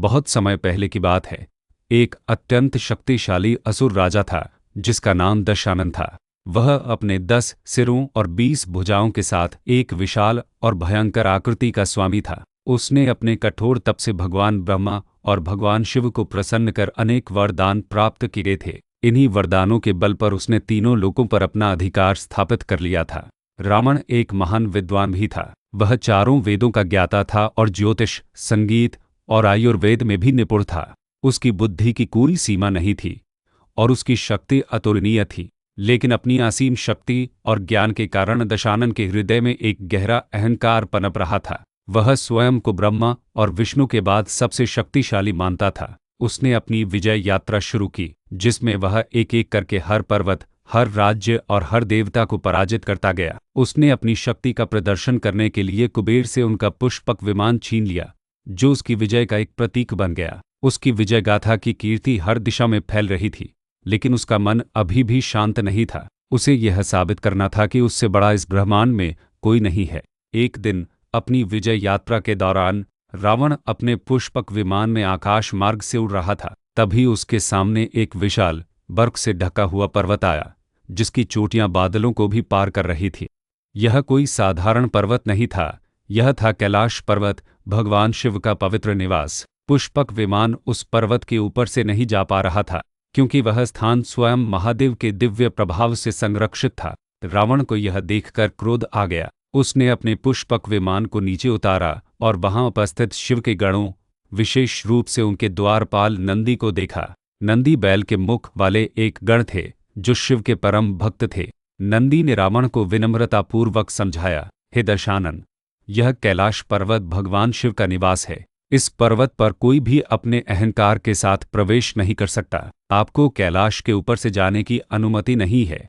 बहुत समय पहले की बात है। एक अत्यंत शक्तिशाली असुर राजा था जिसका नाम दशानन था। वह अपने 10 सिरों और 20 भुजाओं के साथ एक विशाल और भयंकर आकृति का स्वामी था। उसने अपने कठोर तप से भगवान ब्रह्मा और भगवान शिव को प्रसन्न कर अनेक वरदान प्राप्त किए थे। इन्हीं वरदानों के बल पर उसने तीनों लोकों पर अपना अधिकार स्थापित कर लिया था। रावण एक महान विद्वान भी था। वह चारों वेदों का ज्ञाता था और ज्योतिष, संगीत और आयुर्वेद में भी निपुण था। उसकी बुद्धि की कोई सीमा नहीं थी और उसकी शक्ति अतुलनीय थी। लेकिन अपनी असीम शक्ति और ज्ञान के कारण दशानन के हृदय में एक गहरा अहंकार पनप रहा था। वह स्वयं को ब्रह्मा और विष्णु के बाद सबसे शक्तिशाली मानता था। उसने अपनी विजय यात्रा शुरू की, जिसमें वह एक एक करके हर पर्वत, हर राज्य और हर देवता को पराजित करता गया। उसने अपनी शक्ति का प्रदर्शन करने के लिए कुबेर से उनका पुष्पक विमान छीन लिया, जो उसकी विजय का एक प्रतीक बन गया। उसकी विजय गाथा की कीर्ति हर दिशा में फैल रही थी, लेकिन उसका मन अभी भी शांत नहीं था। उसे यह साबित करना था कि उससे बड़ा इस ब्रह्मांड में कोई नहीं है। एक दिन अपनी विजय यात्रा के दौरान रावण अपने पुष्पक विमान में आकाश मार्ग से उड़ रहा था। तभी उसके सामने एक विशाल बर्फ से ढका हुआ पर्वत आया, जिसकी चोटियां बादलों को भी पार कर रही थी। यह कोई साधारण पर्वत नहीं था, यह था कैलाश पर्वत, भगवान शिव का पवित्र निवास। पुष्पक विमान उस पर्वत के ऊपर से नहीं जा पा रहा था, क्योंकि वह स्थान स्वयं महादेव के दिव्य प्रभाव से संरक्षित था। रावण को यह देखकर क्रोध आ गया। उसने अपने पुष्पक विमान को नीचे उतारा और वहां उपस्थित शिव के गणों, विशेष रूप से उनके द्वारपाल नंदी को देखा। नंदी बैल के मुख वाले एक गण थे जो शिव के परम भक्त थे। नंदी ने रावण को विनम्रतापूर्वक समझाया, हे दशानन, यह कैलाश पर्वत भगवान शिव का निवास है। इस पर्वत पर कोई भी अपने अहंकार के साथ प्रवेश नहीं कर सकता। आपको कैलाश के ऊपर से जाने की अनुमति नहीं है।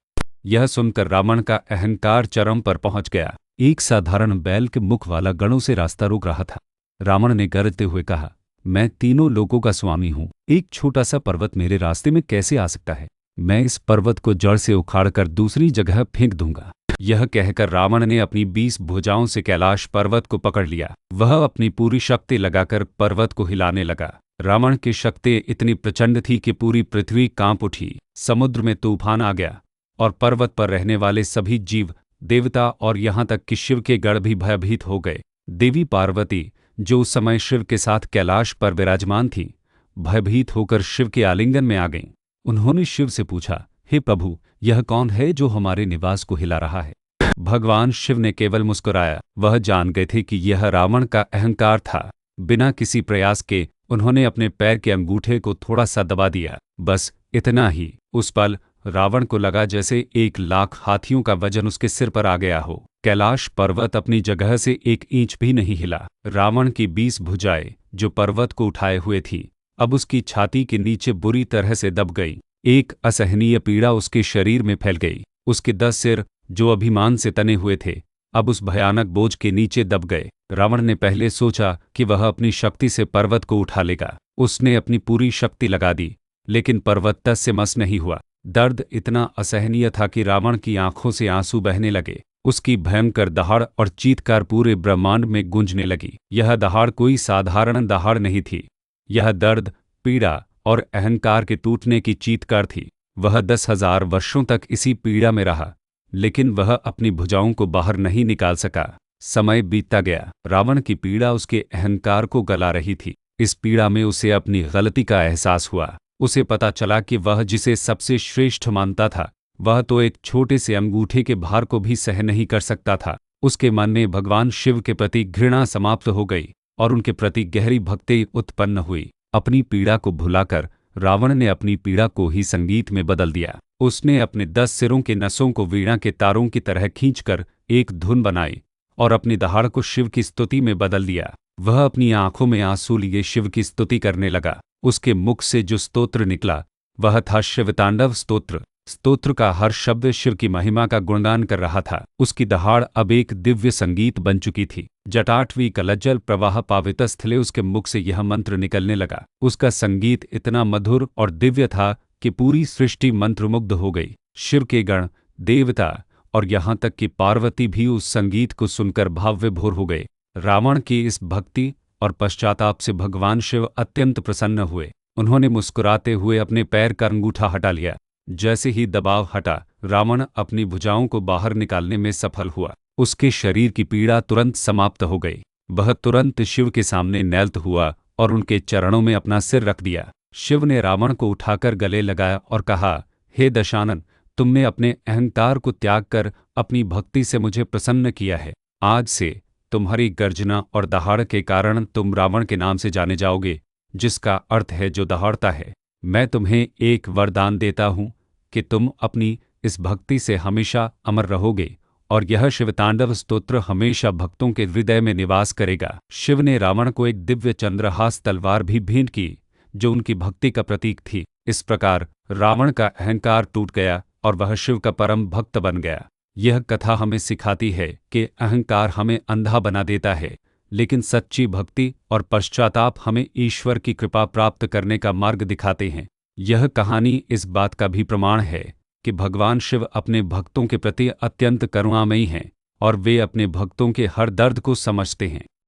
यह सुनकर रावण का अहंकार चरम पर पहुंच गया। एक साधारण बैल के मुख वाला गणों से रास्ता रोक रहा था। रावण ने गरजते हुए कहा, मैं तीनों लोकों का स्वामी हूं, एक छोटा सा पर्वत मेरे रास्ते में कैसे आ सकता है? मैं इस पर्वत को जड़ से उखाड़कर दूसरी जगह फेंक दूंगा। यह कहकर रावण ने अपनी 20 भुजाओं से कैलाश पर्वत को पकड़ लिया। वह अपनी पूरी शक्ति लगाकर पर्वत को हिलाने लगा। रावण की शक्ति इतनी प्रचंड थी कि पूरी पृथ्वी कांप उठी। समुद्र में तूफान आ गया और पर्वत पर रहने वाले सभी जीव, देवता और यहाँ तक कि शिव के गण भी भयभीत हो गए। देवी पार्वती, जो उस समय शिव के साथ कैलाश पर विराजमान थी, भयभीत होकर शिव के आलिंगन में आ गईं। उन्होंने शिव से पूछा, हे प्रभु, यह कौन है जो हमारे निवास को हिला रहा है? भगवान शिव ने केवल मुस्कुराया। वह जान गए थे कि यह रावण का अहंकार था। बिना किसी प्रयास के उन्होंने अपने पैर के अंगूठे को थोड़ा सा दबा दिया। बस इतना ही। उस पल रावण को लगा जैसे 1,00,000 हाथियों का वजन उसके सिर पर आ गया हो। कैलाश पर्वत अपनी जगह से 1 इंच भी नहीं हिला। रावण की 20 भुजाएं, जो पर्वत को उठाए हुए थी, अब उसकी छाती के नीचे बुरी तरह से दब गई। एक असहनीय पीड़ा उसके शरीर में फैल गई। उसके 10 सिर, जो अभिमान से तने हुए थे, अब उस भयानक बोझ के नीचे दब गए। रावण ने पहले सोचा कि वह अपनी शक्ति से पर्वत को उठा लेगा। उसने अपनी पूरी शक्ति लगा दी, लेकिन पर्वत तस से मस नहीं हुआ। दर्द इतना असहनीय था कि रावण की आंखों से आंसू बहने लगे। उसकी भयंकर दहाड़ और चीत्कार पूरे ब्रह्मांड में गूंजने लगी। यह दहाड़ कोई साधारण दहाड़ नहीं थी। यह दर्द, पीड़ा और अहंकार के टूटने की चीत्कार थी। वह 10,000 वर्षों तक इसी पीड़ा में रहा, लेकिन वह अपनी भुजाओं को बाहर नहीं निकाल सका। समय बीतता गया। रावण की पीड़ा उसके अहंकार को गला रही थी। इस पीड़ा में उसे अपनी गलती का एहसास हुआ। उसे पता चला कि वह जिसे सबसे श्रेष्ठ मानता था, वह तो एक छोटे से अंगूठे के भार को भी सह नहीं कर सकता था। उसके मन में भगवान शिव के प्रति घृणा समाप्त हो गई और उनके प्रति गहरी भक्ति उत्पन्न हुई। अपनी पीड़ा को भुलाकर रावण ने अपनी पीड़ा को ही संगीत में बदल दिया। उसने अपने 10 सिरों के नसों को वीणा के तारों की तरह खींचकर एक धुन बनाई और अपनी दहाड़ को शिव की स्तुति में बदल दिया। वह अपनी आंखों में आंसू लिए शिव की स्तुति करने लगा। उसके मुख से जो स्तोत्र निकला, वह था शिवतांडव स्तोत्र। स्तोत्र का हर शब्द शिव की महिमा का गुणगान कर रहा था। उसकी दहाड़ अब एक दिव्य संगीत बन चुकी थी। जटाटवी कलज्जल प्रवाह पावित स्थले उसके मुख से यह मंत्र निकलने लगा। उसका संगीत इतना मधुर और दिव्य था कि पूरी सृष्टि मंत्रमुग्ध हो गई। शिव के गण, देवता और यहाँ तक कि पार्वती भी उस संगीत को सुनकर भाव विभोर हो गए। रावण की इस भक्ति और पश्चाताप से भगवान शिव अत्यंत प्रसन्न हुए। उन्होंने मुस्कुराते हुए अपने पैर का अंगूठा हटा लिया। जैसे ही दबाव हटा, रावण अपनी भुजाओं को बाहर निकालने में सफल हुआ। उसके शरीर की पीड़ा तुरंत समाप्त हो गई। वह तुरंत शिव के सामने नैल्त हुआ और उनके चरणों में अपना सिर रख दिया। शिव ने रावण को उठाकर गले लगाया और कहा, हे दशानन, तुमने अपने अहंकार को त्याग कर अपनी भक्ति से मुझे प्रसन्न किया है। आज से तुम्हारी गर्जना और दहाड़ के कारण तुम रावण के नाम से जाने जाओगे, जिसका अर्थ है जो दहाड़ता है। मैं तुम्हें एक वरदान देता हूँ कि तुम अपनी इस भक्ति से हमेशा अमर रहोगे और यह शिवतांडव स्तोत्र हमेशा भक्तों के हृदय में निवास करेगा। शिव ने रावण को एक दिव्य चंद्रहास तलवार भी भेंट की, जो उनकी भक्ति का प्रतीक थी। इस प्रकार रावण का अहंकार टूट गया और वह शिव का परम भक्त बन गया। यह कथा हमें सिखाती है कि अहंकार हमें अंधा बना देता है, लेकिन सच्ची भक्ति और पश्चाताप हमें ईश्वर की कृपा प्राप्त करने का मार्ग दिखाते हैं। यह कहानी इस बात का भी प्रमाण है कि भगवान शिव अपने भक्तों के प्रति अत्यंत करुणामयी हैं और वे अपने भक्तों के हर दर्द को समझते हैं।